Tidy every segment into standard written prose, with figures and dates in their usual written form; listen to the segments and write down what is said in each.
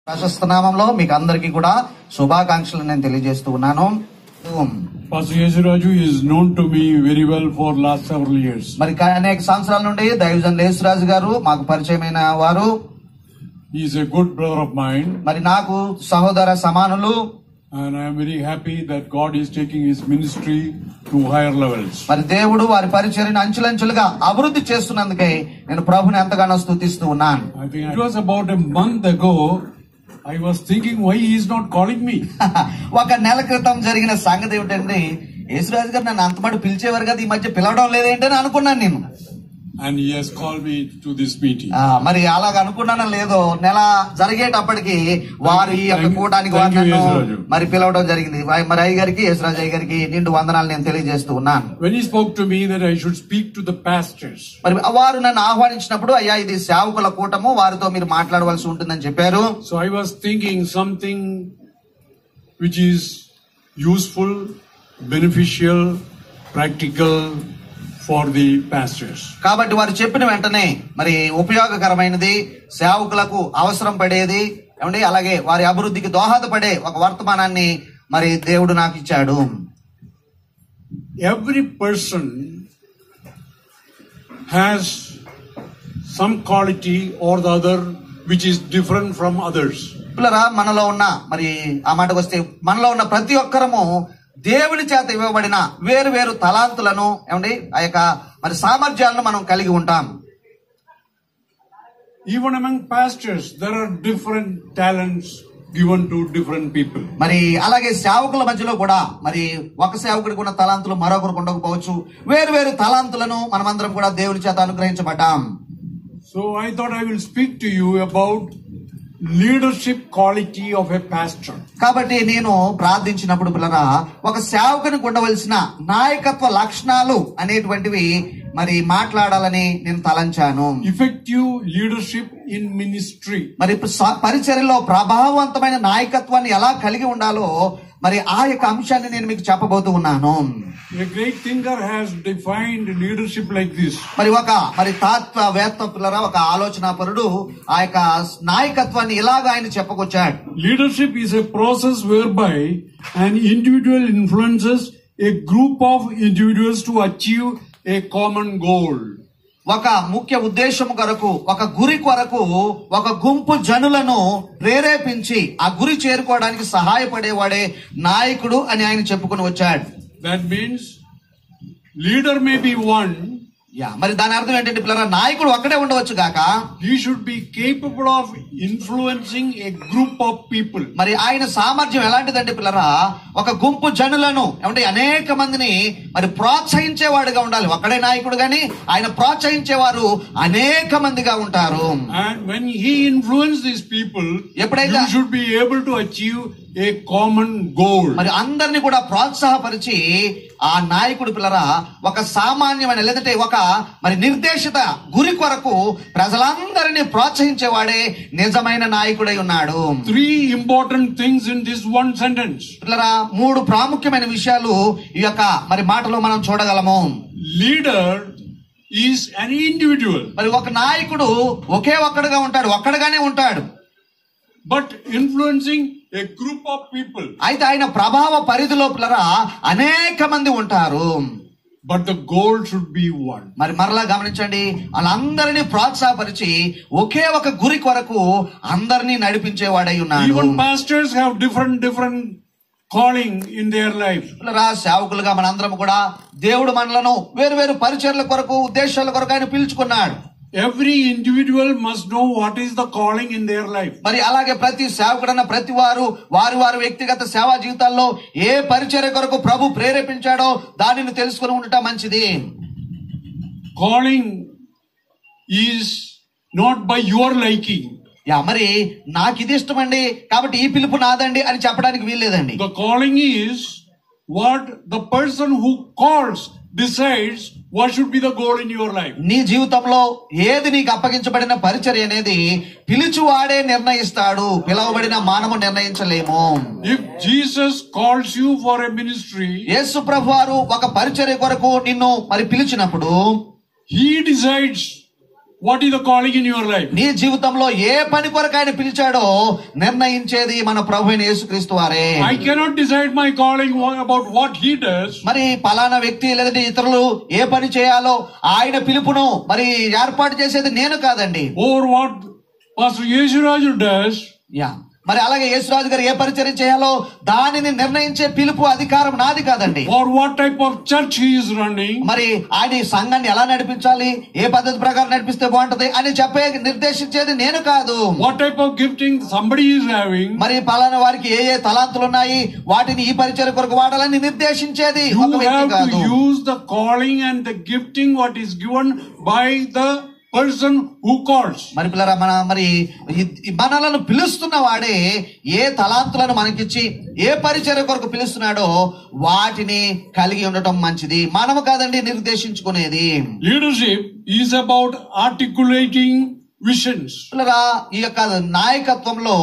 ప్రశస్త నామంలో మీకు అందరికీ కూడా శుభాకాంక్షలు నేను తెలియజేస్తూ ఉన్నాను. Pastor Yesiraju is known to me very well for last several years. మరి అనేక సంవత్సరాల నుండి దైవజన్ యేసురాజు గారు మాకు పరిచయమైన వారు. He is a good brother of mine. మరి నాకు సహోదర సమానులు. And I am very happy that God is taking his ministry to higher levels. మరి దేవుడు వారి పరిచర్యను అంచెలంచెలుగా అభివృద్ధి చేస్తున్నందుకే నేను ప్రభుని ఎంతగానో స్తుతిస్తూ ఉన్నాను. I think it was about a month ago I was thinking why he is not calling me. ఒక నెల క్రితం జరిగిన సంగతి ఏమిటంటే యేసురాజు గారు నన్ను అంతమాట పిలిచేవారు కదా, ఈ మధ్య పిలవడం లేదేంటని అనుకున్నాను నేను. And he has called me to this meeting. మరి అలాగ అనుకున్నానో లేదో నెల జరిగేటప్పటికి వారు ఈ యొక్క కూటానికి మరి పిలవడం జరిగింది. మరి అయ్య గారికి యేసురాజు అయ్య గారికి నిండు వందనాలు నేను తెలియజేస్తూ ఉన్నాను. When he spoke to me that I should speak to the pastors. మరి వారు నన్ను ఆహ్వానించినప్పుడు అయ్యా ఇది సేవకుల కూటము, వారితో మీరు మాట్లాడవలసి ఉంటుందని చెప్పారు. So I was thinking something which is useful, beneficial, practical for the pastors. కాబట్టి వారు చెప్పిన వెంటనే మరి ఉపయోగకరమైనది, సేవకులకు అవసరం పడేది ఏమండి, అలాగే వారి అభివృద్ధికి దోహదపడే ఒక వర్తమానాన్ని మరి దేవుడు నాకు ఇచ్చాడు. Every person has some quality or the other which is different from others. పిల్లరా, మనలో ఉన్న మరి ఆ మాటకు వస్తే మనలో ఉన్న ప్రతి ఒక్కరము దేవుని చేత ఇవ్వబడిన వేరు వేరు తలాంతులను ఏమండి ఆ యొక్క మరి సామర్థ్యాలను మనం కలిగి ఉంటాం. Even among pastors there are different talents given to different people. మరి అలాగే సేవకుల మధ్యలో కూడా మరి ఒక సేవకుడికి ఉన్న తలాంతులు మరొకరికి ఉండకపోవచ్చు. వేరు వేరు తలాంతులను మనమందరం కూడా దేవుని చేత అనుగ్రహించబడ్డాం. So I thought I will speak to you about leadership quality of a pastor. కాబట్టి నేను ప్రార్థించినప్పుడు పిల్లరా ఒక సేవకునికి ఉండవలసిన నాయకత్వ లక్షణాలు అనేటువంటివి మరి మాట్లాడాలని నేను తలంచాను. Effective leadership in ministry. మరి పరిచర్యలో ప్రభావవంతమైన నాయకత్వాన్ని ఎలా కలిగి ఉండాలో మరి ఆ యొక్క అంశాన్ని నేను మీకు చెప్పబోతూ ఉన్నాను. A great thinker has defined leadership like this. మరి తత్వవేత్త పిల్లరా ఒక ఆలోచనాపరుడు ఆ యొక్క నాయకత్వాన్ని ఇలాగ ఆయన చెప్పుకొచ్చాడు. Leadership is a process whereby an individual influences a group of individuals to achieve a common goal. ఒక ముఖ్య ఉద్దేశం కొరకు, ఒక గురి కొరకు ఒక గుంపు జనులను ప్రేరేపించి ఆ గురి చేరుకోవడానికి సహాయపడేవాడే నాయకుడు అని ఆయన చెప్పుకుని వచ్చాడు. That means leader may be one. మరి దాని అర్థం ఏంటంటే పిల్లరా నాయకుడు ఒక్కడే ఉండవచ్చు గాక he should be capable of influencing a group of people. మరి ఆయన సామర్థ్యం ఎలాంటిదంటే పిల్లరా ఒక గుంపు జనులను ఏమంటే అనేక మందిని మరి ప్రోత్సహించేవాడుగా ఉండాలి. ఒక్కడే నాయకుడు గాని ఆయన ప్రోత్సహించేవారు అనేక మందిగా ఉంటారు. And when he influences these people, ఎప్పుడైతే you should be able to achieve a common goal. మరి అందరిని కూడా ప్రోత్సాహపరిచి ఆ నాయకుడు పిల్లరా ఒక సామాన్యమైన లేదంటే ఒక మరి నిర్దేశిత గురి కొరకు ప్రజలందరినీ ప్రోత్సహించేవాడే నిజమైన నాయకుడై ఉన్నాడు. 3 important things in this one sentence. పిల్లరా 3 ప్రాముఖ్యమైన విషయాలు ఈ యొక్క మరి మాటలో మనం చూడగలము. Leader is an individual. మరి ఒక నాయకుడు ఒకే ఒక్కడుగా ఉంటాడు, ఒక్కడుగానే ఉంటాడు. But influencing a group of people. అయితే ఆయన ప్రభావ పరిధిలో పిల్లరా అనేక మంది ఉంటారు. But the goal should be one. మరి మరలా గమనించండి, వాళ్ళందరినీ ప్రోత్సాహపరిచి ఒకే ఒక గురి కొరకు అందరినీ నడిపించేవాడై ఉన్నాడు. Even pastors have different calling in their life. పిల్లరా సేవకులుగా మనందరం కూడా దేవుడు మనలను వేరు వేరు పరిచర్యల కొరకు ఉద్దేశాల కొరకు ఆయన పిలుచుకున్నాడు. Every individual must know what is the calling in their life. మరి అలాగే ప్రతి సేవకుడన్న ప్రతి వారు వారి వ్యక్తిగత సేవా జీవితాల్లో ఏ పరిచర్య కొరకు ప్రభు ప్రేరేపించాడో దానిని తెలుసుకుని ఉండటం మంచిది. Calling is not by your liking. మరి నాకు ఇది ఇష్టమండి కాబట్టి ఈ పిలుపు నాదండి అని చెప్పడానికి వీల్లేదండి. The calling is what the person who calls decides what should be the goal in your life. నీ జీవితంలో ఏది నీకు అప్పగించబడిన పరిచర్య అనేది పిలుచువాడే నిర్ణయిస్తాడు, పిలవబడిన మానవు నిర్ణయించలేము. If Jesus calls you for a ministry, యేసు ప్రభువారు ఒక పరిచర్య కొరకు నిన్ను మరి పిలిచినప్పుడు he decides what is the calling in your life? నీ జీవితంలో ఏ పని కొరకు ఆయన పిలిచాడో నిర్ణయించేది మన ప్రభువైన యేసుక్రీస్తు వారే. I cannot decide my calling about what he does. మరి పలానా వ్యక్తి లేదంటే ఇతరులు ఏ పని చేయాలో ఆయన పిలుపును మరి ఏర్పాటు చేసేది నేను కాదండి. Or what Pastor Yeshuraju does. Yeah, మరి అలాగే యేసురాజు గారు ఏ పరిచర్య చేయాలో దానిని నిర్ణయించే పిలుపు అధికారం నాది కాదండి. Or what type of church he is running. మరి ఆయన ఈ సంఘాన్ని ఎలా నడిపించాలి, ఏ పద్ధతి ప్రకారం నడిపిస్తే బాగుంటది అని చెప్పే నిర్దేశించేది నేను కాదు. What type of gifting somebody is having. మరి పలానా వారికి ఏ ఏ తలాంతులు ఉన్నాయి వాటిని ఈ పరిచర్య కొరకు వాడాలని నిర్దేశించేది ఒక You వ్యక్తి have కాదు. to use the calling and the gifting what is given by the person who calls. మరి పిల్లరా మనలను పిలుస్తున్న వాడే ఏ తలాంతులను మనకిచ్చి ఏ పరిచర్య కొరకు పిలుస్తున్నాడో వాటిని కలిగి ఉండటం మంచిది. మనము కాదండి నిర్దేశించుకునేది. Leadership is about articulating visions. పిల్లరా ఈ యొక్క నాయకత్వంలో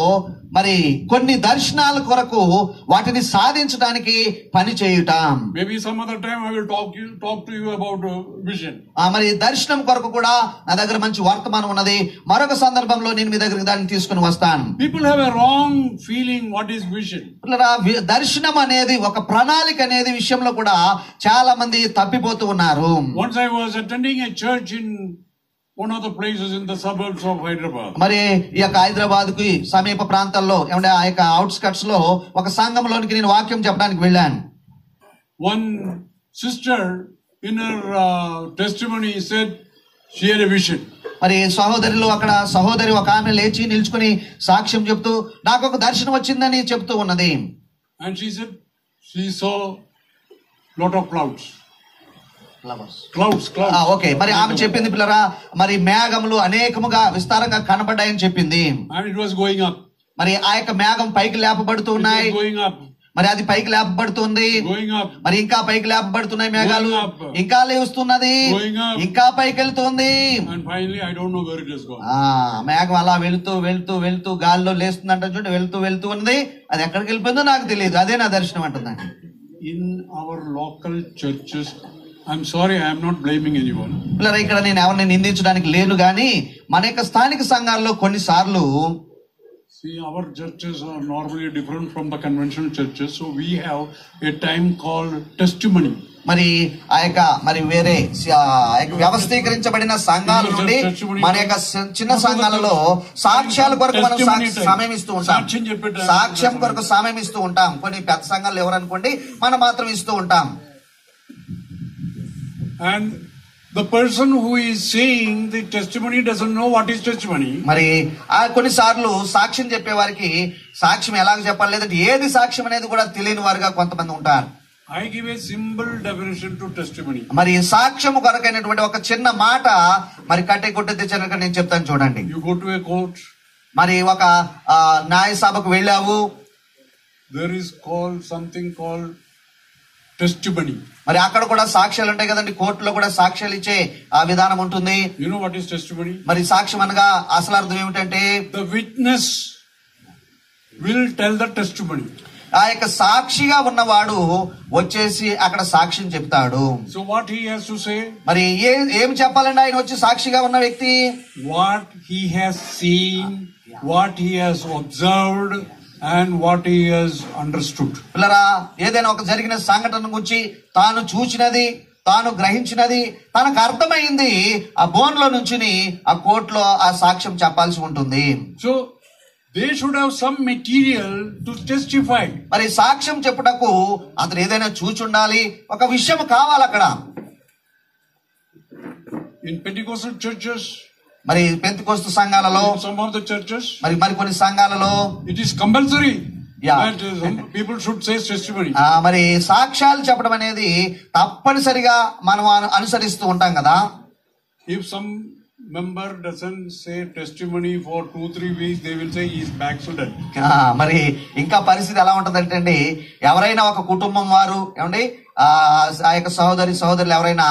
మరి కొన్ని దర్శనాల కొరకు వాటిని సాధించడానికి పని చేయుట. Maybe some other time I will talk to you about vision. మరి దర్శనం కొరకు కూడా నా దగ్గర మంచి వర్తమానం ఉన్నది. మరొక సందర్భంలో నేను మీ దగ్గరికి దాన్ని తీసుకుని వస్తాను. People have a wrong feeling what is vision. పిల్లరా దర్శనం అనేది ఒక ప్రణాళిక అనేది విషయంలో కూడా చాలా మంది తప్పిపోతూ ఉన్నారు. Once I was attending a church in one of the places in the suburbs of Hyderabad. మరి ఈ యొక్క హైదరాబాద్ కి సమీప ప్రాంతాల్లో ఏమంటే ఆ యొక్క అవుట్స్కట్స్ లో ఒక సంఘంలోనికి నేను వాక్యం చెప్పడానికి వెళ్ళాను. One sister in her testimony said she had a vision. మరి సహోదరులు అక్కడ సహోదరి ఒక ఆమె లేచి నిల్చుకుని సాక్ష్యం చెప్తూ నాకు ఒక దర్శనం వచ్చిందని చెప్తూ ఉన్నది. And she said she saw lot of clouds. Okay, మరి ఆమె చెప్పింది పిల్లరా మరి మేఘములు అనేకముగా విస్తారంగా కనబడ్డాయని చెప్పింది. And it was going up. మరి ఆ యొక్క మేఘం పైకి లేపబడుతూ ఉన్నాయి. Going up. మరి అది పైకి లేపబడుతుంది. Going up. మరి ఇంకా పైకి లేపబడుతున్నాయి మేఘాలు. ఇంకా లేస్తున్నది. ఇంకా పైకి వెళ్తుంది. And finally I don't know where it has gone. మేఘం అలా వెళ్తూ వెళ్తూ వెళ్తూ గాల్లో లేస్తుందంట చూడండి, వెళ్తూ వెళ్తూ ఉంది. అది ఎక్కడికి వెళ్ళిపోయిందో నాకు తెలియదు. అదే నా దర్శనం అంటుందండి. In our local churches, I'm sorry, I am not blaming anyone. పిల్లరా ఇక్కడ నేను ఎవరిని నిందించడానికి లేను గాని మన యొక్క స్థానిక సంఘాల్లో కొన్నిసార్లు see our churches are normally different from the conventional churches, so we have a time called testimony. మరి ఆ యొక్క మరి వేరే వ్యవస్థీకరించబడిన సంఘాల నుండి మన యొక్క చిన్న సంఘాలలో సాక్ష్యాల కొరకు మనం సమయం ఇస్తూ ఉంటాం. సాక్ష్యం కొరకు సమయం ఇస్తూ ఉంటాం. కొన్ని పెద్ద సంఘాలు ఎవరనుకోండి మనం మాత్రం ఇస్తూ ఉంటాం. And the person who is saying the testimony doesn't know what is testimony. మరి ఆ కొన్నిసార్లు సాక్ష్యం చెప్పే వారికి సాక్ష్యం ఎలాగ చెప్పాలి లేదంటే ఏది సాక్ష్యం అనేది కూడా తెలియని వారుగా కొంతమంది ఉంటారు. I give a simple definition to testimony. మరి సాక్ష్యము కొరకైనటువంటి ఒక చిన్న మాట మరి కట్టే కొట్టే తెచ్చాక నేను చెప్తాను చూడండి. You go to a court. మరి ఒక న్యాయ సభకు వెళ్ళావు. There is something called testimony. మరి అక్కడ కూడా సాక్ష్యాలు ఉంటాయి కదండి. కోర్టులో కూడా సాక్ష్యాలు ఇచ్చే ఆ విధానం ఉంటుంది. You know what is testimony? మరి సాక్ష్యం అనగా అసలు అర్థం ఏమిటంటే the witness will tell the testimony. ఆ యొక్క సాక్షిగా ఉన్నవాడు వచ్చేసి అక్కడ సాక్ష్యం చెప్తాడు. So what he has to say? మరి ఏం చెప్పాలండి ఆయన వచ్చి సాక్షిగా ఉన్న వ్యక్తి? What he has seen, what he has observed and what he has understood. పిల్లరా ఏదైనా ఒక జరిగిన సంఘటన గురించి తాను చూచినది, తాను గ్రహించినది, తనకు అర్థమైంది ఆ బోన్లో నుంచి ఆ కోర్టులో ఆ సాక్ష్యం చెప్పాల్సి ఉంటుంది. So they should have some material to testify. మరి సాక్ష్యం చెప్పుటకు అతను ఏదైనా చూచి ఉండాలి, ఒక విషయం కావాలి అక్కడ. In Pentecostal churches, మరి పెంతెకోస్తు సంఘాలలో some of the churches, మరి కొన్ని సంఘాలలో it is compulsory that people should say testimony. మరి సాక్ష్యాలు చెప్పడం అనేది తప్పనిసరిగా మనం అనుసరిస్తూ ఉంటాం కదా. If some member doesn't say testimony for 2-3 weeks, they will say he is backslidden. మరి ఇంకా పరిస్థితి ఎలా ఉంటదంటే అండి, ఎవరైనా ఒక కుటుంబం వారు ఏమండి ఆ యొక్క సహోదరులు ఎవరైనా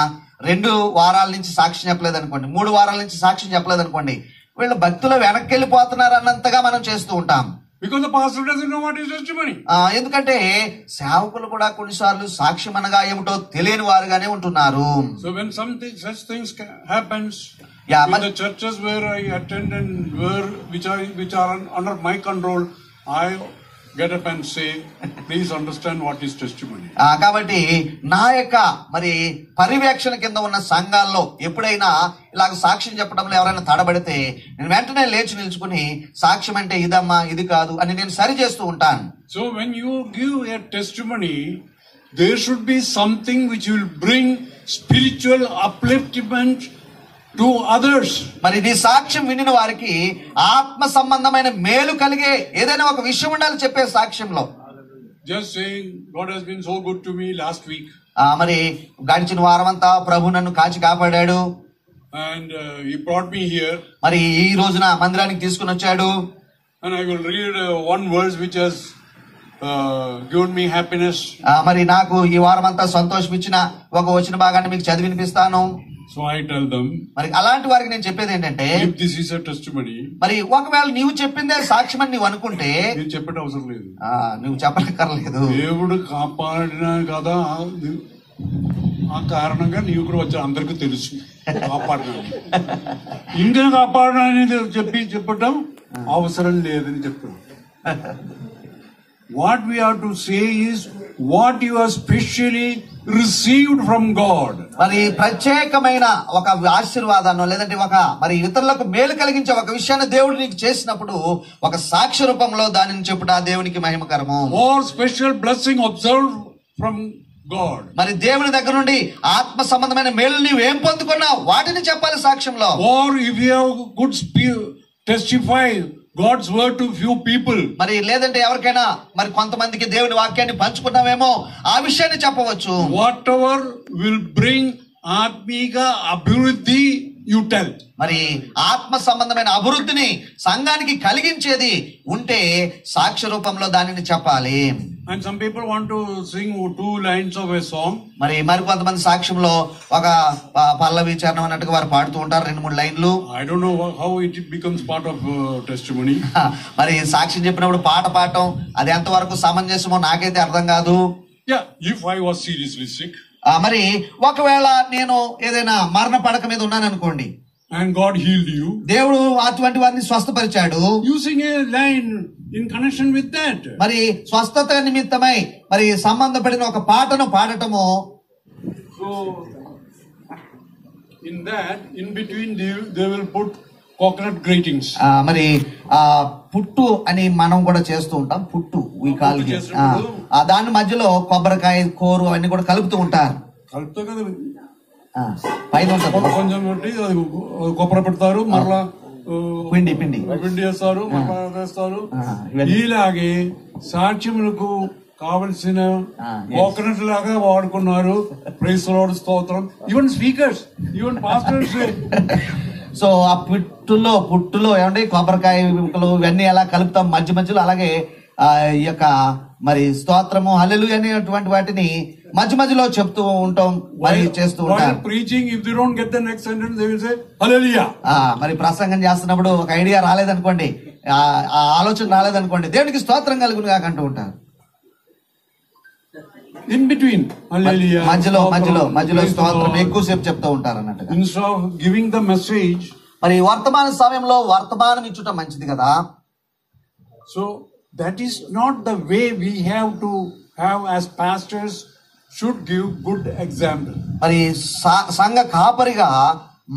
2 వారాల నుంచి సాక్ష్యం చెప్పలేదు అనుకోండి, 3 వారాల నుంచి సాక్ష్యం చెప్పలేదు అనుకోండి, వీళ్ళు భక్తులు వెనక్కి వెళ్ళిపోతున్నారు అన్నంతగా మనం చేస్తూ ఉంటాం. Because the pastor doesn't know what is testimony. ఎందుకంటే సేవకులు కూడా కొన్నిసార్లు సాక్ష్యం అనగా ఏమిటో తెలియని వారుగానే ఉంటున్నారు. So when such things happens, In the churches where I attend and which are under my control, I get up and say, please understand what is testimony. కాబట్టి నా యొక్క మరి పర్యవేక్షణ కింద ఉన్న సంఘాల్లో ఎప్పుడైనా ఇలాగ సాక్ష్యం చెప్పడంలో ఎవరైనా తడబడితే నేను వెంటనే లేచి నిల్చుకుని సాక్ష్యం అంటే ఇదమ్మా ఇది కాదు అని నేను సరి చేస్తూ ఉంటాను. So when you give a testimony, there should be something which will bring spiritual upliftment to others. మరి ఇది సాక్ష్యం వినిన వారికి ఆత్మ సంబంధమైన మేలు కలిగే ఏదైనా ఒక విషయం ఉండాలి చెప్పే సాక్ష్యంలో. Just saying God has been so good to me last week. మరి గడిచిన వారం అంతా ప్రభు నన్ను కాచి కాపాడాడు and he brought me here. మరి ఈ రోజున మందిరానికి తీసుకుని వచ్చాడు. And I will read one verse which has given me happiness. మరి నాకు ఈ వారం అంతా సంతోషం ఇచ్చిన ఒక వచన భాగాన్ని మీకు చదివి వినిపిస్తాను. So I tell them, మరి అలాంటి వారికి నేను చెప్పేది ఏంటంటే, if this is a testimony, మరి ఒకవేళ నీవు చెప్పిందే సాక్ష్యం అని నీవు అనుకుంటే నేను చెప్పడం అవసరం లేదు, నువ్వు చెప్పనక్కర్లేదు. దేవుడు కాపాడినా కదా, ఆ కారణంగా నీవు కూడా వచ్చా, అందరికీ తెలుసు కాపాడినా. ఇంకా కాపాడినా అనేది చెప్పటం అవసరం లేదని చెప్పాడు. What we have to say is what you are specially received from God. మరి ప్రత్యేకమైన ఒక ఆశీర్వాదాన్ని లేదంటే ఒక మరి ఇతరులకు మేలు కలిగించే ఒక విషయాన్ని దేవుడు నీకు చేసినప్పుడు ఒక సాక్ష్య రూపంలో దానిని చెప్పుట దేవునికి మహిమకరము. More special blessing observed from God. మరి దేవుని దగ్గర నుండి ఆత్మ సంబంధమైన మేలు నీవు ఏం పొందుకున్నావు వాటిని చెప్పాలి సాక్ష్యంలో. Or if you have good testify God's word to few people. మరి లేదంటే ఎవరికైనా మరి కొంతమందికి దేవుని వాక్యాన్ని పంచుకున్నావేమో ఆ విషయాన్ని చెప్పవచ్చు. Whatever will bring ఆత్మీక అభివృద్ధి you tell. మరి ఆత్మ సంబంధమైన అభివృద్ధిని సంఘానికి కలిగించేది ఉంటే సాక్ష్య రూపంలో దానిని చెప్పాలి. And some people want to sing 2 lines of a song. మరి కొంతమంది సాక్ష్యంలో ఒక పల్లవి చరణం అన్నట్టుగా వారు పాడుతూ ఉంటారు 2-3 లైన్లు. I don't know how it becomes part of testimony. మరి సాక్ష్యం చెప్పినప్పుడు పాట పాడటం అది ఎంతవరకు సమంజసమో నాకైతే అర్థం కాదు. Yeah, if I was seriously sick. మరి ఒకవేళ నేను ఏదైనా మరణ పడక మీద ఉన్నాను అనుకోండి, and God healed you, దేవుడు అటువంటి వారిని స్వస్థపరిచాడు, using a line in connection with that. మరి స్వస్థత నిమిత్తమై మరి సంబంధపడిన ఒక పాటను పాడటము. So in that, in between they will put coconut gratings. మరి పుట్టు అని మనం కూడా చేస్తూ ఉంటాం. పుట్టు దాని మధ్యలో కొబ్బరికాయ కోరు అన్ని కూడా కలుపుతూ ఉంటారు. పైన కొంచెం కొబ్బరి పెడతారు, మరలా పిండి వేస్తారు, మరలా వేస్తారు. ఇలాగే సాక్ష్యములకు కావలసిన కోకోనట్ లాగా వాడుకున్నారు. ప్రైజ్ ది లార్డ్, స్తోత్రం. Even speakers, even pastors. So ఆ పుట్టులో ఏమంటే కొబ్బరికాయ ముక్కలు ఇవన్నీ ఎలా కలుపుతాం మధ్యలో, అలాగే ఈ యొక్క మరి స్తోత్రము హల్లెలూయా అనేటువంటి వాటిని మధ్యలో చెప్తూ ఉంటాం, మరి చేస్తూ ఉంటాం. Preaching if they don't get the next sentence they will say hallelujah. మరి ప్రసంగం చేస్తున్నప్పుడు ఒక ఐడియా రాలేదనుకోండి, ఆ ఆలోచన రాలేదనుకోండి, దేవునికి స్తోత్రం కలుగును గాక అంటూ ఉంటారు. ఇన్ బిట్వీన్ మధ్యలో స్తోత్రం ఎక్కువసేపు చెప్తూ ఉంటారు అన్నట్టుగా. Instead of giving the message, మరి వర్తమాన సమయంలో వర్తమానం ఇచ్చుట మంచిది కదా. So that is not the way we have to have as pastors. Should give good example. మరి సంఘ కాపరిగా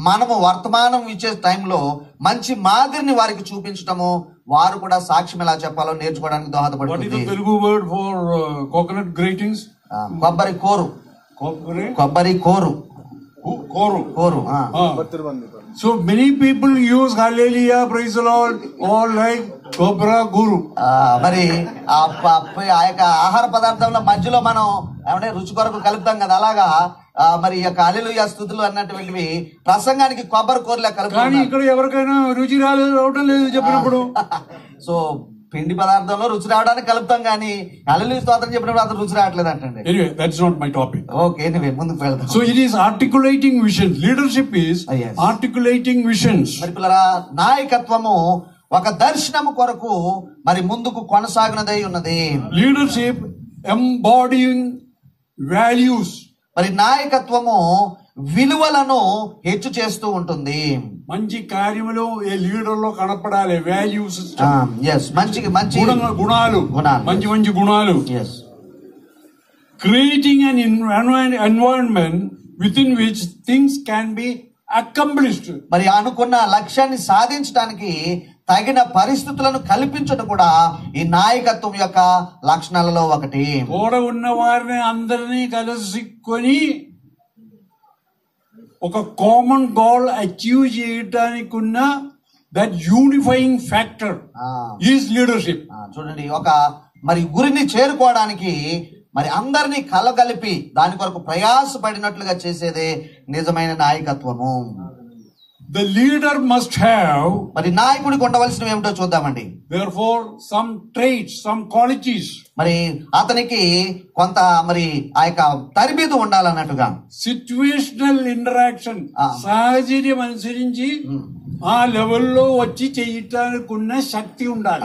మనము వర్తమానం ఇచ్చే టైంలో మంచి మాదిరిని వారికి చూపించటము, వారు కూడా సాక్ష్యం ఎలా చెప్పాలో నేర్చుకోవడానికి దోహదపడుతుంది. తెలుగు వర్డ్ ఫర్ కోకోనట్ గ్రేటింగ్స్, కొబ్బరి కోరు. So many people use hallelujah, praise the Lord, all like cobra guru. మరి ఆ యొక్క ఆహార పదార్థంలో మధ్యలో మనం ఏమంటే రుచి కొరకు కలుపుతాం కదా, అలాగా మరి ఈ యొక్క హల్లెలూయా స్తుతులు అన్నటువంటివి ప్రసంగానికి కొబ్బరి కోరులా కలుపుతాం. కానీ ఇక్కడ ఎవరికైనా రుచి రావడం లేదు చెప్పినప్పుడు. సో పిండి పదార్థంలో రుచి రావడానికి కలుపుతాం, కానీ హల్లెలూయా స్తోత్రం చెప్పినప్పుడు అతను రుచి రావట్లేదు అంటండి. Anyway, that's not my topic. Okay, anyway, ముందుకు వెళ్దాం. So it is articulating visions. Leadership is articulating visions. మరి పిల్లరా, నాయకత్వము ఒక దర్శనము కొరకు మరి ముందుకు కొనసాగినదై ఉన్నది. Leadership embodying values. మరి నాయకత్వము విలువలను హెచ్చు చేస్తూ ఉంటుంది. మంచి కార్యములు ఏ లీడర్ లో కనపడాలి. వాల్యూస్, మంచి మంచి గుణాలు, మంచి మంచి గుణాలు. Creating an environment with in which things can be accomplished. మరి అనుకున్న లక్ష్యాన్ని సాధించడానికి తగిన పరిస్థితులను కల్పించడం కూడా ఈ నాయకత్వం యొక్క లక్షణాలలో ఒకటి. తోడ ఉన్న వారిని అందరినీ కలుసుకొని ఒక కామన్ గోల్ అచీవ్ చేయడానికి ఉన్న that unifying factor is leadership. చూడండి, ఒక మరి గురిని చేరుకోవడానికి మరి అందరినీ కలగలిపి దాని కొరకు ప్రయాసపడినట్లుగా చేసేదే నిజమైన నాయకత్వము. The leader must have, మరి నాయకుడికి ఉండవలసినవి ఏమిటో చూద్దామండి. therefore some traits, some qualities. మరి అతనికి కొంత మరి ఆ యొక్క తరబీదు ఉండాలన్నట్టుగా. సిచ్యువేషనల్ ఇంటరాక్షన్, సాహచర్యం అనుసరించి ఆ లెవెల్లో వచ్చి చేయటానికి ఉన్న శక్తి ఉండాలి.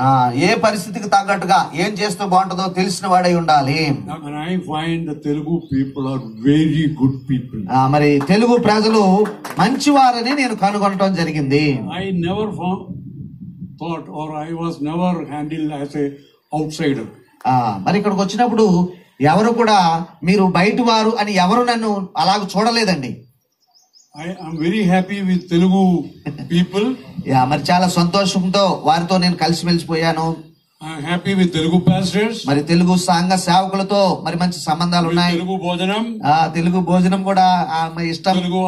ఏ పరిస్థితికి తగ్గట్టుగా ఏం చేస్తే బాగుంటుందో తెలిసిన వాడై ఉండాలి. I find the Telugu people are very good people. మరి తెలుగు ప్రజలు మంచివారని నేను కనుగొనడం జరిగింది. I never thought or I was never handled as a outsider. మరి ఇక్కడికి వచ్చినప్పుడు ఎవరు కూడా మీరు బయట వారు అని ఎవరు నన్ను అలాగ చూడలేదండి. I am very happy with Telugu people. మరి చాలా సంతోషంతో వారితో నేను కలిసి మెలిసిపోయాను. I am happy with Telugu pastors. మరి తెలుగు సంఘ సేవకులతో మరి మంచి సంబంధాలు ఉన్నాయి. తెలుగు భోజనం, తెలుగు భోజనం కూడా ఇష్టం. తెలుగు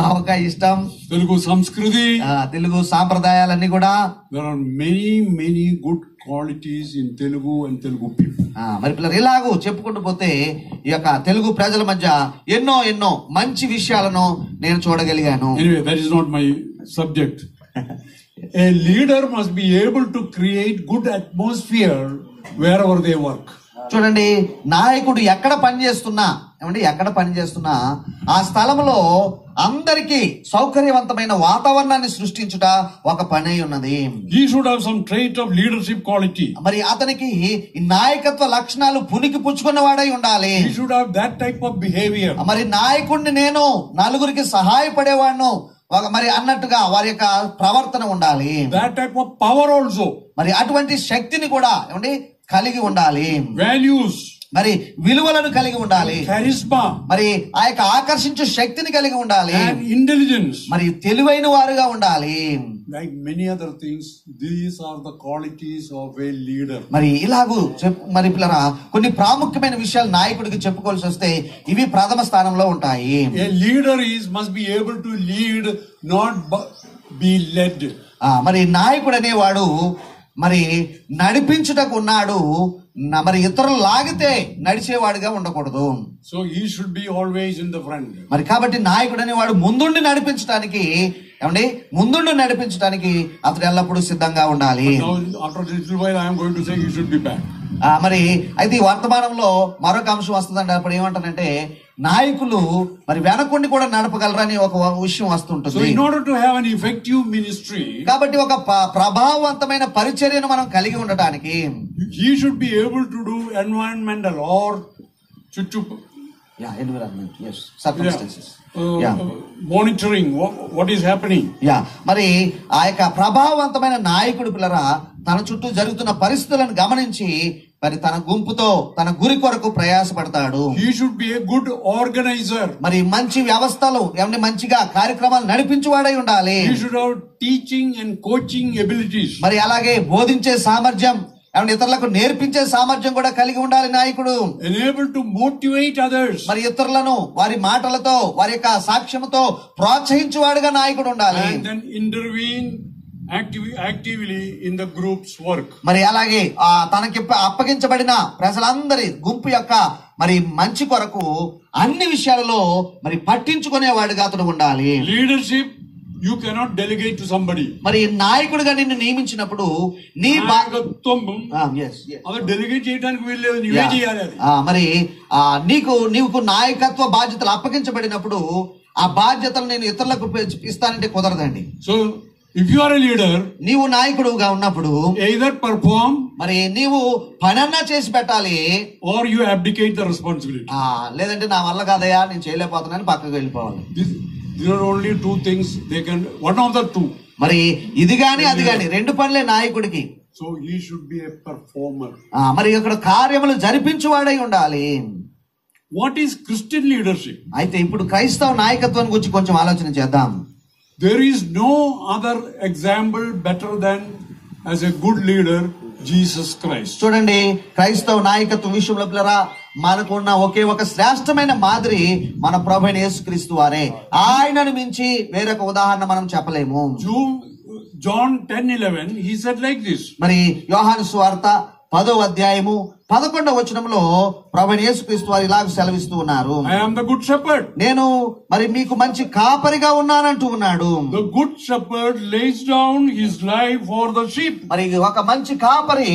ఆవకాయ ఇష్టం. తెలుగు సంస్కృతి, తెలుగు సాంప్రదాయాలన్నీ కూడా. There are many good qualities in Telugu and Telugu people. మరి పిల్లలు ఇలాగూ చెప్పుకుంటూ పోతే ఈ యొక్క తెలుగు ప్రజల మధ్య ఎన్నో మంచి విషయాలను నేను చూడగలిగాను. Anyway, that is not my subject. A leader must be able to create good atmosphere wherever they work. చూడండి, నాయకుడు ఎక్కడ పని చేస్తున్నా ఆ స్థలంలో అందరికీ సౌకర్యవంతమైన వాతావరణాన్ని సృష్టించుట ఒక పని ఉన్నది. He should have some trait of leadership quality. మరి అతనికి ఈ నాయకత్వ లక్షణాలు పునికి పుచ్చుకున్న వాడై ఉండాలి. He should have that type of behavior. మరి నాయకుడిని నేను నలుగురికి సహాయపడేవాడును మరి అన్నట్టుగా వారి యొక్క ప్రవర్తన ఉండాలి. That type of power also. మరి అటువంటి శక్తిని కూడా కలిగి ఉండాలి. వాల్యూస్, మరి విలువలను కలిగి ఉండాలి. charisma, మరి ఆ యొక్క ఆకర్షించే శక్తిని కలిగి ఉండాలి. and intelligence, మరి తెలివైన వారుగా ఉండాలి. like many other things, these are the qualities of a leader. మరి ఇలాగూ మరి పిల్లరా కొన్ని ప్రాముఖ్యమైన విషయాలు నాయకుడికి చెప్పుకోవాల్సి వస్తే ఇవి ప్రథమ స్థానంలో ఉంటాయి. A leader must be able to lead, not be led. మరి నాయకుడు అనేవాడు మరి నడిపించుటకు ఉన్నాడు, మరి ఇతరులు లాగితే నడిచేవాడిగా ఉండకూడదు. So he should be always in the front. మరి కాబట్టి నాయకుడు అనేవాడు ముందుండి నడిపించడానికి అతడు ఎల్లప్పుడూ సిద్ధంగా ఉండాలి. After a little while I am going to say he should be back. మరి అయితే ఈ వర్తమానంలో మరొక అంశం వస్తుందండి. అప్పుడు ఏమంటానంటే నాయకులు మరి వెనకుండి కూడా నడపగలరని ఒక విషయం వస్తుంటుంది. So in order to have an effective ministry, కాబట్టి ఒక ప్రభావవంతమైన పరిచర్యను మనం కలిగి ఉండటానికి he should be able to do environmental or environment, yes, circumstances, monitoring what is happening. మరి ఆ యొక్క ప్రభావవంతమైన నాయకుడు పిల్లరా తన చుట్టూ జరుగుతున్న పరిస్థితులను గమనించి మరి తన గుంపుతో తన గురి కొరకు ప్రయాసపడతాడు. He should be a good organizer. మరి మంచి వ్యవస్థలు మంచిగా కార్యక్రమాలు నడిపించువాడై ఉండాలి. He should have teaching and coaching abilities. మరి అలాగే బోధించే సామర్థ్యం, ఇతరులకు నేర్పించే సామర్థ్యం కూడా కలిగి ఉండాలి నాయకుడు. Enable to motivate others. మరి ఇతరులను వారి మాటలతో వారి యొక్క సాక్ష్యంతో ప్రోత్సహించువాడుగా నాయకుడు ఉండాలి. And then intervene actively in the group's work. మరి అలాగే తనకి అప్పగించబడిన ప్రజలందరి గుంపు యొక్క మరి మంచి కొరకు అన్ని విషయాలలో మరి పట్టించుకునేవాడుగా అతడు ఉండాలి. Leadership you cannot delegate to somebody. మరి నాయకుడిగా నిన్ను నియమించినప్పుడు నీ అది డెలిగేట్ చేయడానికి వీల్లేదు, నువ్వే చేయాలి. మరి నీకు నాయకత్వ బాధ్యతలు అప్పగించబడినప్పుడు ఆ బాధ్యతలు నేను ఇతరులకు ఇస్తానంటే కుదరదండి. So if you are a leader, నీవు నాయకుడుగా ఉన్నప్పుడు either perform, మరి నీవు పనన్నా చేసి పెట్టాలి, or you abdicate the responsibility. లేదంటే నా వల్ల కాదయా నేను చేయలేకపోతున్నాను పక్కకు వెళ్ళిపోవాలి. there are only two things they can, one of the two. మరి ఇది గాని అది గాని రెండు పనులే నాయకుడికి. So he should be a performer. మరి ఇక్కడ కార్యములు జరిపించువాడై ఉండాలి. What is Christian leadership? అయితే ఇప్పుడు క్రైస్తవ నాయకత్వం గురించి కొంచెం ఆలోచన చేద్దాం. There is no other example better than as a good leader Jesus Christ. చూడండి, క్రైస్తవ నాయకత్వం విషయంలో పిల్లరా మనకున్న ఒకే ఒక శ్రేష్టమైన మాదిరి మన ప్రభువైన యేసుక్రీస్తు వారే. ఆయనను మించి వేరొక ఉదాహరణ మనం చెప్పలేము. John 10:11 he said like this. మరి యోహాను సువార్త 10వ అధ్యాయము 11వ వచనంలో ప్రభువైన యేసుక్రీస్తు వారు ఇలాగ సెలవిస్తూ ఉన్నారు. I am the good shepherd. నేను మరి మీకు మంచి కాపరిగా ఉన్నానంటూ ఉన్నాడు. The good shepherd lays down his life for the sheep. మరి ఒక మంచి కాపరి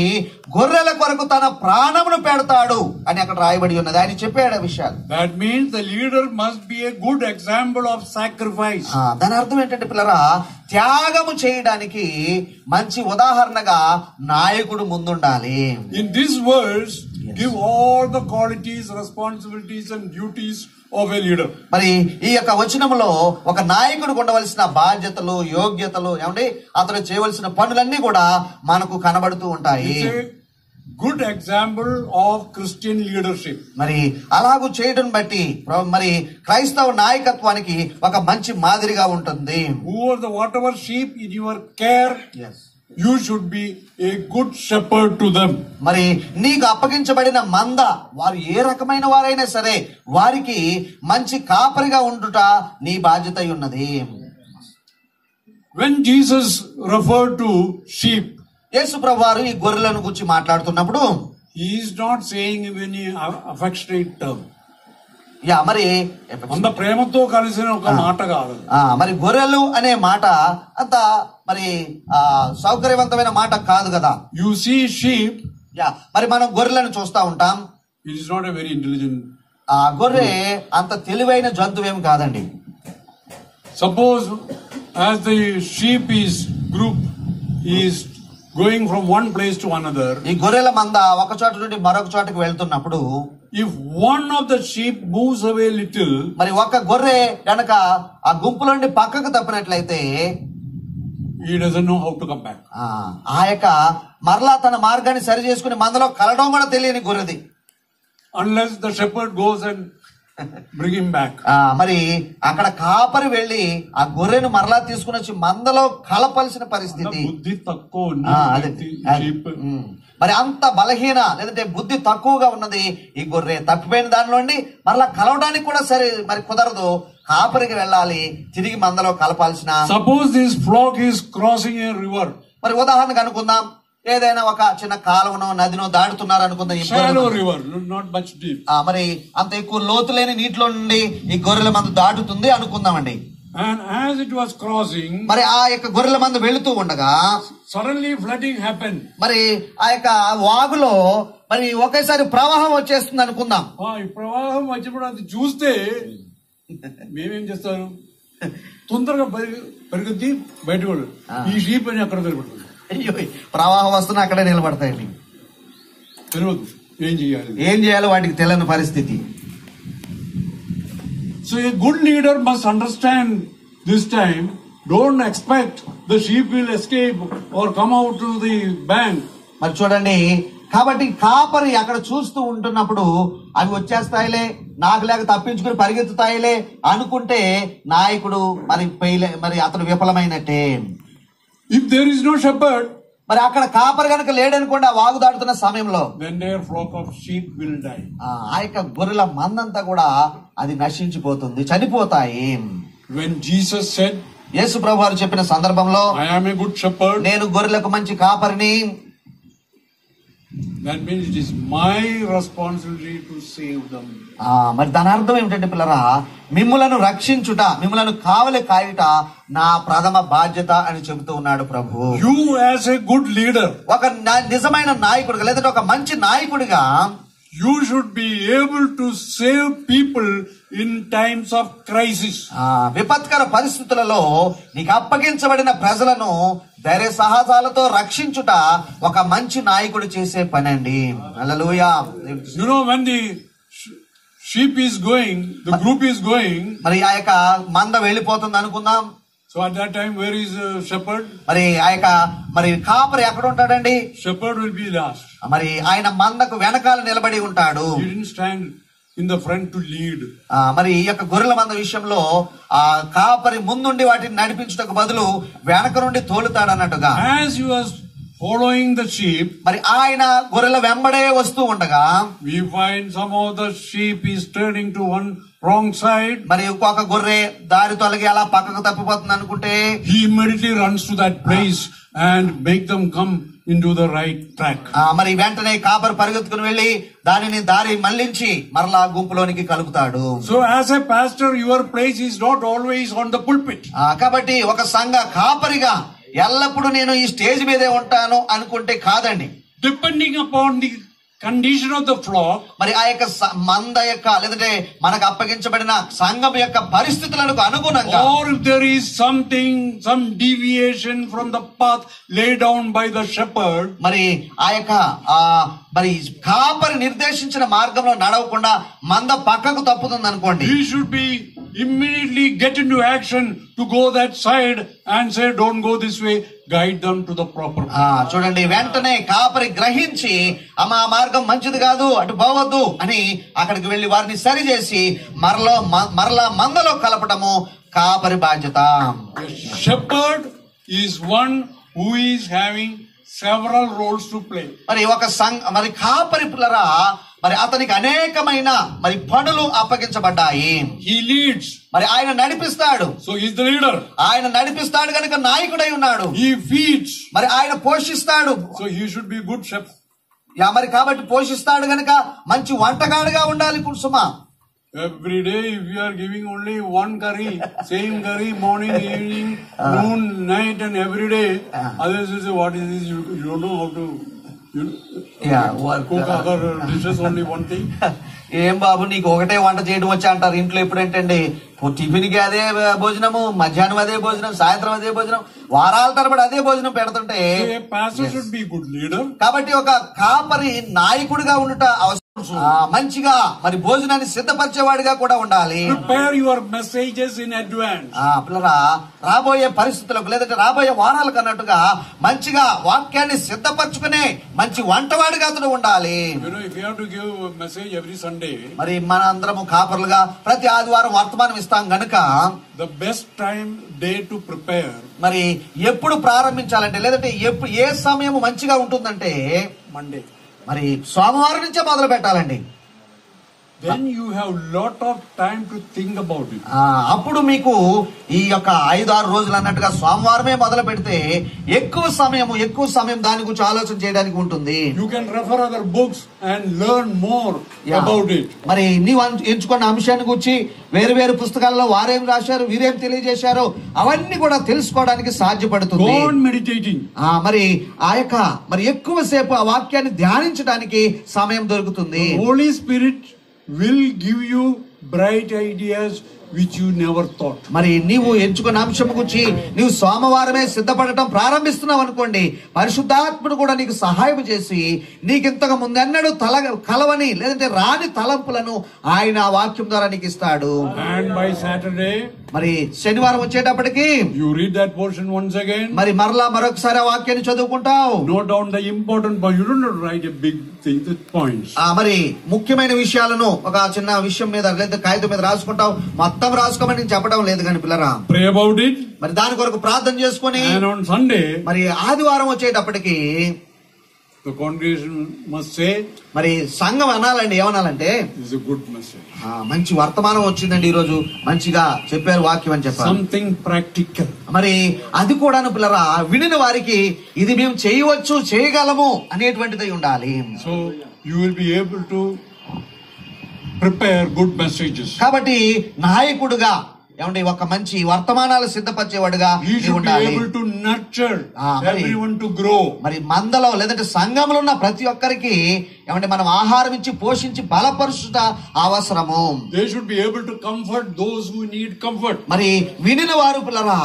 గొర్రెల కొరకు తన ప్రాణమును పెడతాడు అని అక్కడ రాయబడి ఉన్నది. ఆయన చెప్పాడు ఆ విషయాలు. That means the leader must be a good example of sacrifice. దాని అర్థం ఏంటంటే పిల్లరా, త్యాగము చేయడానికి మంచి ఉదాహరణగా నాయకుడు ముందుండాలి. In this verse, give all the qualities, responsibilities and duties of a leader. మరి ఈ యొక్క వచనములో ఒక నాయకుడికి ఉండవలసిన బాధ్యతలు, యోగ్యతలు, ఏమండి అతను చేయవలసిన పనులన్నీ కూడా మనకు కనబడుతూ ఉంటాయి. Good example of Christian leadership. మరి అలాగూ చేయడం బట్టి మరి క్రైస్తవ నాయకత్వానికి ఒక మంచి మాదిరిగా ఉంటుంది. Whatever sheep in your care, you should be a good shepherd to them. మరి నీకు అప్పగించబడిన మంద వారు ఏ రకమైన వారైనా సరే వారికి మంచి కాపరిగా ఉండుట నీ బాధ్యత ఉన్నది. When Jesus referred to sheep, యేసు ప్రభువారు ఈ గొర్రెలను గురించి మాట్లాడుతున్నప్పుడు he is not saying any affectionate term. మరి అంత ప్రేమతో కలిసిన ఒక మాట కాదు. మరి గొర్రెలు అనే మాట అంత మరి సౌకర్యవంతమైన మాట కాదు కదా. You see sheep. మరి మనం గొర్రెలను చూస్తా ఉంటాం. It is not a very intelligent. గొర్రె అంత తెలివైన జంతువేం కాదండి. Suppose as the sheep is group is going from one place to another. ఈ గొర్రెల మంద ఒక చోట నుండి మరొక చోటకి వెళ్తున్నప్పుడు if one of the sheep moves away little, మరి ఒక గొర్రె గనక ఆ గుంపులో నుండి పక్కకు తప్పినట్లయితే he doesn't know how to come back. ఆ యొక్క మరలా తన మార్గాన్ని సరి చేసుకుని మందలో కలడం కూడా తెలియని గొర్రెది. Unless the shepherd goes and bring him back. మరి అక్కడ కాపరి వెళ్ళి ఆ గొర్రెను మరలా తీసుకుని వచ్చి మందలో కలపాల్సిన పరిస్థితి. బుద్ధి తక్కువ. మరి అంత బలహీన లేదంటే బుద్ధి తక్కువగా ఉన్నది ఈ గొర్రె. తప్పిపోయిన దానిలోండి మరలా కలవడానికి కూడా సరే మరి కుదరదు. కాపరికి వెళ్ళాలి, తిరిగి మందలో కలపాల్సిన. Suppose this flock is crossing a river. మరి ఉదాహరణకు అనుకుందాం, ఏదైనా ఒక చిన్న కాలువనో నదినో దాడుతున్నారు అనుకుందాం. మరి అంత ఎక్కువ లోతు లేని నీటిలో నుండి ఈ గొర్రెల మంద దాటుతుంది అనుకుందామండి. And as it was crossing, మరి ఆ యొక్క గొర్రెల మంద వెళుతూ ఉండగా suddenly flooding happened. మరి ఆ యొక్క వాగులో మరి ఒకేసారి ప్రవాహం వచ్చేస్తుంది అనుకుందాం. ఈ ప్రవాహం వచ్చినప్పుడు అది చూస్తే మేమేం చేస్తారు, తొందరగా పరిగెత్తి బయటకు ఈ షీప్ అని అక్కడ నిలబడుతుంది. అయ్యో, ప్రవాహం వస్తున్నా అక్కడే నిలబడతాయండి. తెలియదు ఏం చేయాలో వాటికి తెలియని పరిస్థితి. So a good leader must understand this time. Don't expect the sheep will escape or come out to the bank. మరి చూడండి, కాబట్టి కాపరి అక్కడ చూస్తూ ఉంటున్నప్పుడు అవి వచ్చేస్తాయిలే, నాకు లేక తప్పించుకుని పరిగెత్తుతాయిలే అనుకుంటే నాయకుడు మరి అతను విఫలమైనట్టే. If there is no shepherd, మరి అక్కడ కాపరి కనుక లేడనుకోండి, ఆ వాగు దాటుతున్న సమయంలో then their flock of sheep will die. ఆ యొక్క గొర్రెల మందంతా కూడా అది నశించిపోతుంది, చనిపోతాయి. When Jesus said, యేసు ప్రభువారు చెప్పిన సందర్భంలో, I am a good shepherd, నేను గొర్రెలకు మంచి కాపరిని, that means it is my responsibility to save them. మరి దాని అర్థం ఏమిటంటే పిల్లరా, మిమ్ములను రక్షించుట, మిమ్ములను కావలి కాయుట నా ప్రథమ బాధ్యత అని చెబుతూ ఉన్నాడు ప్రభు. You as a good leader, ఒక నిజమైన నాయకుడిగా లేదంటే ఒక మంచి నాయకుడిగా you should be able to save people in times of crisis. విపత్కర పరిస్థితులలో నీకు అప్పగించబడిన ప్రజలను ధైర్య సాహసాలతో రక్షించుట ఒక మంచి నాయకుడు చేసే పని అండి. హల్లెలూయా. You know, when the sheep is going, the group is going. మరి ఆ యొక్క మంద వెళ్ళిపోతుంది అనుకుందాం. So at that time, where is shepherd? మరి ఆ యొక్క మరి కాపరి ఎక్కడ ఉంటాడండి? Shepherd will be last. మరి ఆయన మందకు వెనకాల నిలబడి ఉంటాడు. He didn't stand in the front to lead. మరి ఈ యొక్క గొర్రెల మంద విషయంలో ఆ కాపరి ముందుండి వాటిని నడిపించుటకు బదులు వెనక నుండి తోలుతాడు అన్నట్టుగా. As he was following the sheep, మరి ఆయన గొర్రెల వెంబడే వస్తూ ఉండగా we find some of the sheep is turning to one wrong side. మరి ఇంకొక గొర్రె దారి తొలగి అలా పక్కకు తప్పిపోతుంది అనుకుంటే He immediately runs to that place and make them come into the right track. మరి వెంటనే కాపరి పరిగెత్తుకుని వెళ్లి దానిని దారి మళ్లించి మరలా గుంపులోనికి కలుపుతాడు. So as a pastor, your place is not always on the pulpit. కాబట్టి ఒక సంఘ కాపరిగా ఎల్లప్పుడూ నేను ఈ స్టేజ్ మీదే ఉంటాను అనుకుంటే కాదండి. Depending upon the condition of the flock, మరి ఆ యొక్క మంద యొక్క లేదంటే మనకు అప్పగించబడిన సంఘం యొక్క పరిస్థితులకు అనుగుణంగా, or if there is something, some deviation from the path laid down by the shepherd, మరి ఆ యొక్క మరి కాపరి నిర్దేశించిన మార్గంలో నడవకుండా మంద పక్కకు తప్పుతుంది అనుకోండి, he should be immediately get into action to go that side and say, don't go this way, guide them to the proper path. చూడండి, వెంటనే కాపరి గ్రహించి ఆ మార్గం మంచిది కాదు, అటు పోవద్దు అని అక్కడికి వెళ్లి వారిని సరిచేసి మరలా మందలో కలపటము కాపరి బాధ్యత. Shepherd is one who is having several roles to play. మరి ఒక మరి కాపరి పిల్లరా మరి అతనికి అనేకమైన మరి పనులు అప్పగించబడ్డాయి. He leads. మరి ఆయన నడిపిస్తాడు. So he is the leader. ఆయన నడిపిస్తాడు కనుక నాయకుడై ఉన్నాడు. He feeds. మరి ఆయన పోషిస్తాడు. So he should be good shepherd. మరి కాబట్టి పోషిస్తాడు కనుక మంచి వంటగాడుగా ఉండాలి Kusuma. Every day, if you are giving only one curry, same curry, morning, evening, noon, night, and every day, others will say, what is this? You don't know how to cook other dishes, only one thing. ఏం బాబు నీకు ఒకటే వంట చేయడం వచ్చా అంటారు ఇంట్లో. ఎప్పుడంటే tiffin కి అదే భోజనము, మధ్యాహ్నం అదే భోజనం, సాయంత్రం అదే భోజనం, వారాల తరబడి అదే భోజనం పెడుతుంటే, కాబట్టి ఒక కాపరి నాయకుడిగా ఉండుట అవసరం. మంచిగా మరి భోజనాన్ని సిద్ధపరిచేవాడిగా కూడా ఉండాలి. Prepare your messages in advance. పిల్లరా రాబోయే పరిస్థితులకు లేదంటే రాబోయే వారాలకు అన్నట్టుగా మంచిగా వాక్యాన్ని సిద్ధపరచుకునే మంచి వంటవాడిగా అతను ఉండాలి. If you have to give a message every Sunday, మరి మన అందరము కాపర్లుగా ప్రతి ఆదివారం వర్తమానం ఇస్తాం గనుక the best time day to prepare, మరి ఎప్పుడు ప్రారంభించాలంటే లేదంటే ఏ సమయం మంచిగా ఉంటుందంటే Monday. మరి సోమవారం నుంచే మొదలు పెట్టాలండి. Then you have lot of time to think about it. అప్పుడు మీకు ఈ యొక్క 5-6 రోజులు అన్నట్టుగా సోమవారమే మొదలు పెడితే ఎక్కువ సమయం దాని గురించి ఆలోచన చేయడానికి ఉంటుంది. You can refer other books and learn more about it. మరి నీవు ఎంచుకున్న అంశాన్ని గురించి వేరు పుస్తకాల్లో వారేం రాశారు, వీరేం తెలియజేశారో అవన్నీ కూడా తెలుసుకోవడానికి సాధ్యపడుతుంది. Go on meditating. మరి ఆ యొక్క మరి ఎక్కువసేపు ఆ వాక్యాన్ని ధ్యానించడానికి సమయం దొరుకుతుంది. Holy Spirit will give you bright ideas which you never thought. మరి నీవు ఎంచుకున్న అంశం గురించి నీవు సోమవారమే సిద్ధపడటం ప్రారంభిస్తున్నావు అనుకోండి, పరిశుద్ధాత్ముడు కూడా నీకు సహాయం చేసి నీకింతకు ముందెన్నడూ కలవని లేదంటే రాని తలంపులను ఆయన వాక్యం ద్వారా నీకు ఇస్తాడు. And by Saturday, మరి శనివారం వచ్చేటప్పటికి you read that portion once again. మరి మరొకసారి ఆ వాక్యాన్ని చదువుకుంటావు. Note down the important point. You don't write a big thing, the points. మరి ముఖ్యమైన విషయాలను ఒక చిన్న విషయం మీద లేదా కాగితం మీద రాసుకుంటావు. మొత్తం రాసుకోమని నేను చెప్పడం లేదు కానీ పిల్లరా, pray about it. మరి దాని కొరకు ప్రార్థన చేసుకుని and on Sunday, మరి ఆదివారం వచ్చేటప్పటికి the congregation must say, మరి సంఘం అనాలండి, ఏమనాలంటే this is a good message. మంచి వర్తమానం వచ్చిందండి, ఈ రోజు మంచిగా చెప్పారు వాక్యం అని చెప్పారు. Something practical. మరి అది కూడాను పిల్లరా వినిన వారికి ఇది మేము చేయవచ్చు, చేయగలము అనేటువంటిది ఉండాలి. So you will be able to prepare good messages. కాబట్టి నాయకుడుగా ఏమండి ఒక మంచి వర్తమానాలు సిద్ధపరిచేవాడుగా He నీవు should be ఉండాలి. able to nurture మరి- everyone to grow. మరి మందలో లేదంటే సంఘంలో ఉన్న ప్రతి ఒక్కరికి ఏమంటే మనం ఆహారం ఇచ్చి పోషించి బలపరుచుట అవసరము. They should be able to comfort those who need comfort. మరి వినిన వారు పిల్లరా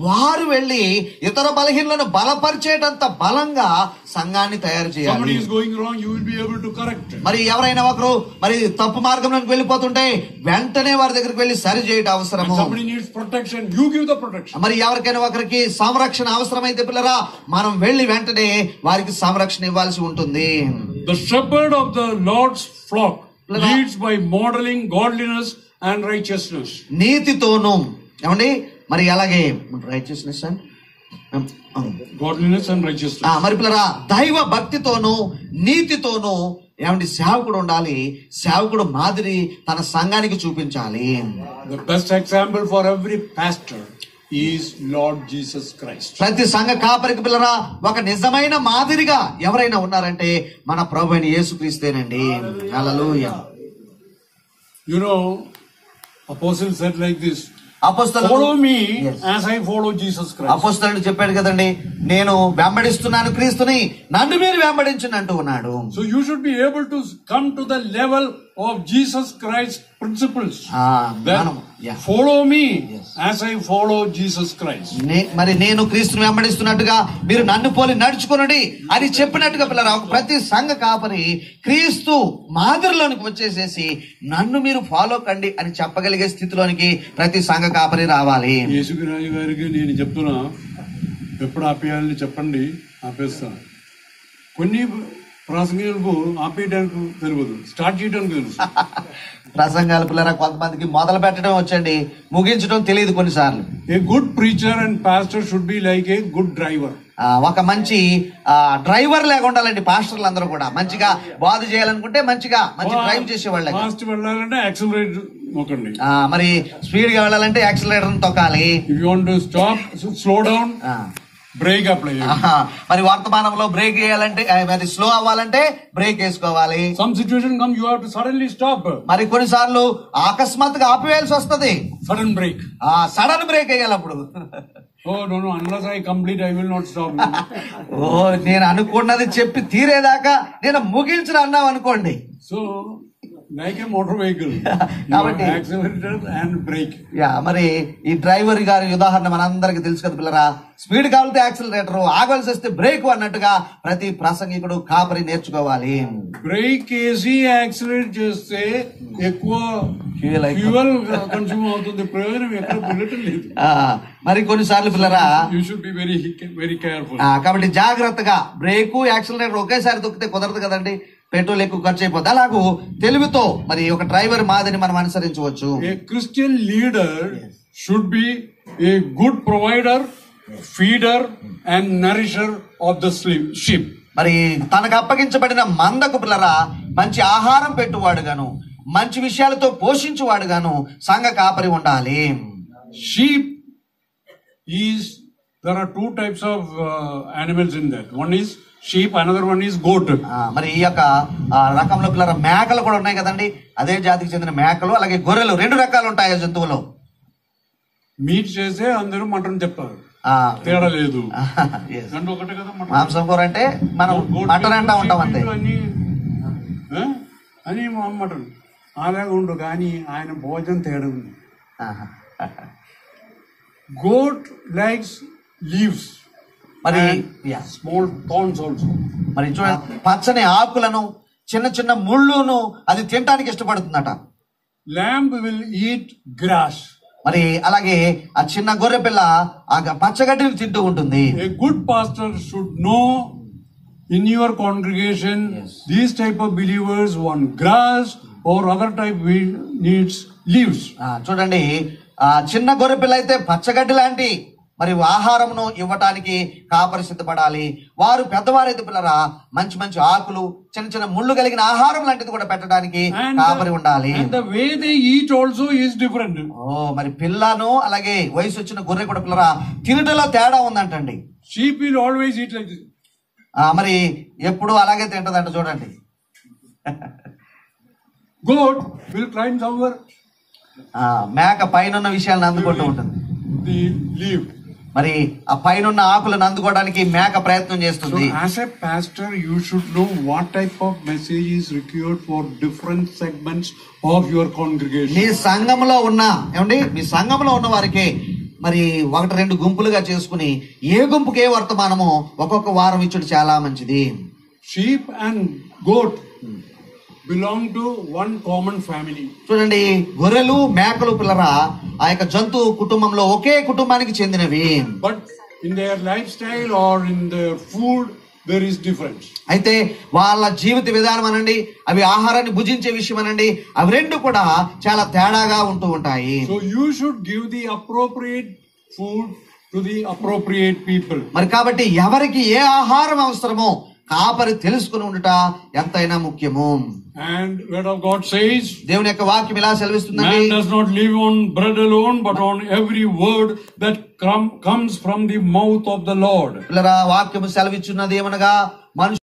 వారు వెళ్ళి ఇతర బలహీనలను బలపరిచేటంత బలంగా సంఘాన్ని తయారు చేయాలి. Somebody is going wrong, you will be able to correct. మరి ఎవరైనా ఒకరు మరి తప్పు మార్గంలోకి వెళ్ళిపోతుంటే వెంటనే వారి దగ్గరికి వెళ్ళి సరి చేయటం అవసరము. When somebody needs protection, you give the protection. మరి ఎవరికైనా ఒకరికి సంరక్షణ అవసరమైతే పిల్లరా మనం వెళ్ళి వెంటనే వారికి సంరక్షణ ఇవ్వాల్సి ఉంటుంది. The shepherd of the Lord's flock leads by modeling godliness and righteousness. నీతితోను ఏమండి మరి అలాగే రైచియస్నెస్ Godliness and righteousness. మరి పిల్లరా దైవ భక్తితోను నీతితోను ఏమండి సేవకుడు ఉండాలి. సేవకుడు మాదిరి తన సంఘానికి చూపించాలి. The best example for every pastor is Lord Jesus Christ. ప్రతి సంఘ కాపరికి పిల్లరా ఒక నిజమైన మాదిరిగా ఎవరైనా ఉన్నారంటే మన ప్రభువైన యేసుక్రీస్తేనండి. హల్లెలూయా. You know, apostle said like this, అపోస్తలుడు follow me Yes. as I follow Jesus Christ. అపోస్తలుడు చెప్పాడు కదండి, నేను వెంబడిస్తున్నాను క్రీస్తుని, నన్ను మీరు వెంబడించండి అంటూ ఉన్నాడు. So you should be able to come to the level of Jesus Christ's principles. Then మనం follow me Yes. as I follow Jesus Christ. మరి నేను క్రీస్తుని వెంబడిస్తున్నట్టుగా మీరు నన్ను పోలి నడుచుకునండి అని చెప్పినట్టుగా పిల్లరా ప్రతి సంఘ కాపరి క్రీస్తు మాదిరిలోనికి వచ్చేసేసి నన్ను మీరు ఫాలో కండి అని చెప్పగలిగే స్థితిలోనికి ప్రతి సంఘ కాపరి రావాలి. యేసురాజు గారికి నేను చెప్తున్నా, ఎప్పుడు ఆపేయాలని చెప్పండి, ఆపేస్తాను. కొన్ని ప్రాసంగికులకు ఆపేయడానికి తెలియదు, స్టార్ట్ చేయడానికి తెలుసు. ప్రసంగాలు పిల్లరా కొంతమందికి మొదలు పెట్టడం వచ్చండి, ముగించడం తెలియదు కొన్నిసార్లు. A good preacher and pastor should be like a good driver. ఒక మంచి డ్రైవర్ లాగా ఉండాలండి. పాస్టర్లు అందరూ కూడా మంచిగా బోధ చేయాలనుకుంటే మంచి డ్రైవ్ చేసేవాళ్ళ. ఫాస్ట్ వెళ్ళాలంటే యాక్సిలరేట్ నొక్కండి. మరి స్పీడ్ గా వెళ్ళాలంటే యాక్సిలరేటర్ తొక్కాలి. If you want to stop, slow down, brake apply. మరి వర్తమానంలో బ్రేక్ వేయాలంటే మరి స్లో అవ్వాలంటే బ్రేక్ వేసుకోవాలి. Some situation come, you have to suddenly stop. మరి కొన్నిసార్లు అకస్మాత్తుగా ఆపివేయాల్సి వస్తది. సడన్ బ్రేక్, సడన్ బ్రేక్ వేయాలి అప్పుడు. No unless I complete I will not stop. నేను అనుకున్నది చెప్పి తీరేదాకా నేను ముగించను అన్నావు అనుకోండి. So like a motor vehicle, accelerator and brake. మరి ఈ డ్రైవర్ గారి ఉదాహరణ మనందరికి తెలుసు కదా పిల్లరా. స్పీడ్ కావాలంటే యాక్సిలరేటర్, ఆగవలసి వస్తే బ్రేక్ అన్నట్టుగా ప్రతి ప్రసంగికుడు కాపరి నేర్చుకోవాలి. బ్రేక్ వేసి యాక్సిలరేట్ చేస్తే ఎక్కువ ఫ్యూయల్ కన్స్యూమ్ అవుతుంది, ప్రయోజనం ఎక్కడ బుల్లెట్ లేదు. మరి కొన్నిసార్లు పిల్లరా you should be very careful. కాబట్టి జాగ్రత్తగా బ్రేకు యాక్సిలరేటర్ ఒకేసారి తొక్కితే కుదరదు కదండి, పెట్రోల్ ఎక్కువ ఖర్చు అయిపోతుంది. అలాగూ తెలివితో మరి ఒక డ్రైవర్ మాదిరిని మనం అనుసరించవచ్చు. A Christian leader should be a good provider, feeder and nourisher of the sheep. మరి తనకు అప్పగించబడిన మందకు పిల్లరా మంచి ఆహారం పెట్టువాడుగాను మంచి విషయాలతో పోషించువాడుగాను సంఘ కాపరి ఉండాలి. Sheep is, there are two types of animals in that. One is sheep, another one is goat. మరి ఈ యొక్క రకంలో పిల్లర మేకలు కూడా ఉన్నాయి కదండి. అదే జాతికి చెందిన మేకలు అలాగే గొర్రెలు, రెండు రకాలు ఉంటాయి ఆ జంతువులు. మీట్ చేస్తే అందరూ మటన్ చెప్తారు, తేడా లేదు. రెండు ఒకటే కదా. మాంసం కూర అంటే మనం మటన్ అంటా ఉంటాం అంతే అని మటన్ అలాగే ఉండు, కానీ ఆయన భోజనం తేడా ఉంది. Goat likes leaves, మరి small thorns also. మరి చూడండి, పచ్చని ఆకులను చిన్న చిన్న ముళ్ళును అది తినడానికి ఇష్టపడుతుందట. Lamb will eat grass. మరి అలాగే ఆ చిన్న గొర్రె పిల్ల ఆ పచ్చగడ్డిని తింటూ ఉంటుంది. A good pastor should know in your congregation these type of believers want grass or other type needs leaves. చూడండి, ఆ చిన్న గొర్రె పిల్ల అయితే పచ్చగడ్డి లాంటి మరి ఆహారమును ఇవ్వటానికి కాపరి సిద్ధపడాలి. వారు పెద్దవారైతే పిల్లరా మంచి మంచి ఆకులు చిన్న చిన్న ముళ్ళు కలిగిన ఆహారం లాంటిది కూడా పెట్టడానికి కాపరి ఉండాలి. The way they eat also is different. మరి పిల్లను అలాగే వయసు వచ్చిన గొర్రె కూడా పిల్లరా తినటంలో తేడా ఉందంటండి. Sheep will always eat like this. మరి ఎప్పుడు అలాగే తింటదంట చూడండి. Goat will climb somewhere. మేక పైన విషయాలను అందుకుంటూ ఉంటుంది. the leaf. మరి ఆ పైన ఆకులను అందుకోవడానికి మేక ప్రయత్నం So చేస్తుంది. as a pastor, you should know what type of message is required for different segments of your me congregation. సంఘంలో ఉన్న ఏమండి మీ సంఘంలో ఉన్న వారికి మరి 1-2 గుంపులుగా చేసుకుని ఏ గుంపుకి ఏ వర్తమానమో ఒక్కొక్క వారం ఇచ్చుడు చాలా మంచిది. Sheep and goat belong to one common family. చూడండి, గొర్రెలు మేకలు పిల్లరా ఆ యొక్క జంతు కుటుంబంలో ఒకే కుటుంబానికి చెందినవి. But in their lifestyle or in their food, there is difference. అయితే వాళ్ళ జీవిత విధానం అనండి, అవి ఆహారాన్ని భుజించే విషయం అనండి, అవి రెండు కూడా చాలా తేడాగా ఉంటూ ఉంటాయి. So you should give the appropriate food to the appropriate people. మరి కాబట్టి ఎవరికి ఏ ఆహారం అవసరమో కాపరి తెలుసుకుని ఉండుట ఎంతైనా ముఖ్యము. And word of God says, దేవుని యొక్క వాక్యం ఇలా సెలవిస్తుందండి, man does not live on bread alone, but on every word that comes from the mouth of the Lord. పిల్లరా వాక్యము సెలవిచ్చున్నది ఏమనగా మనుషులు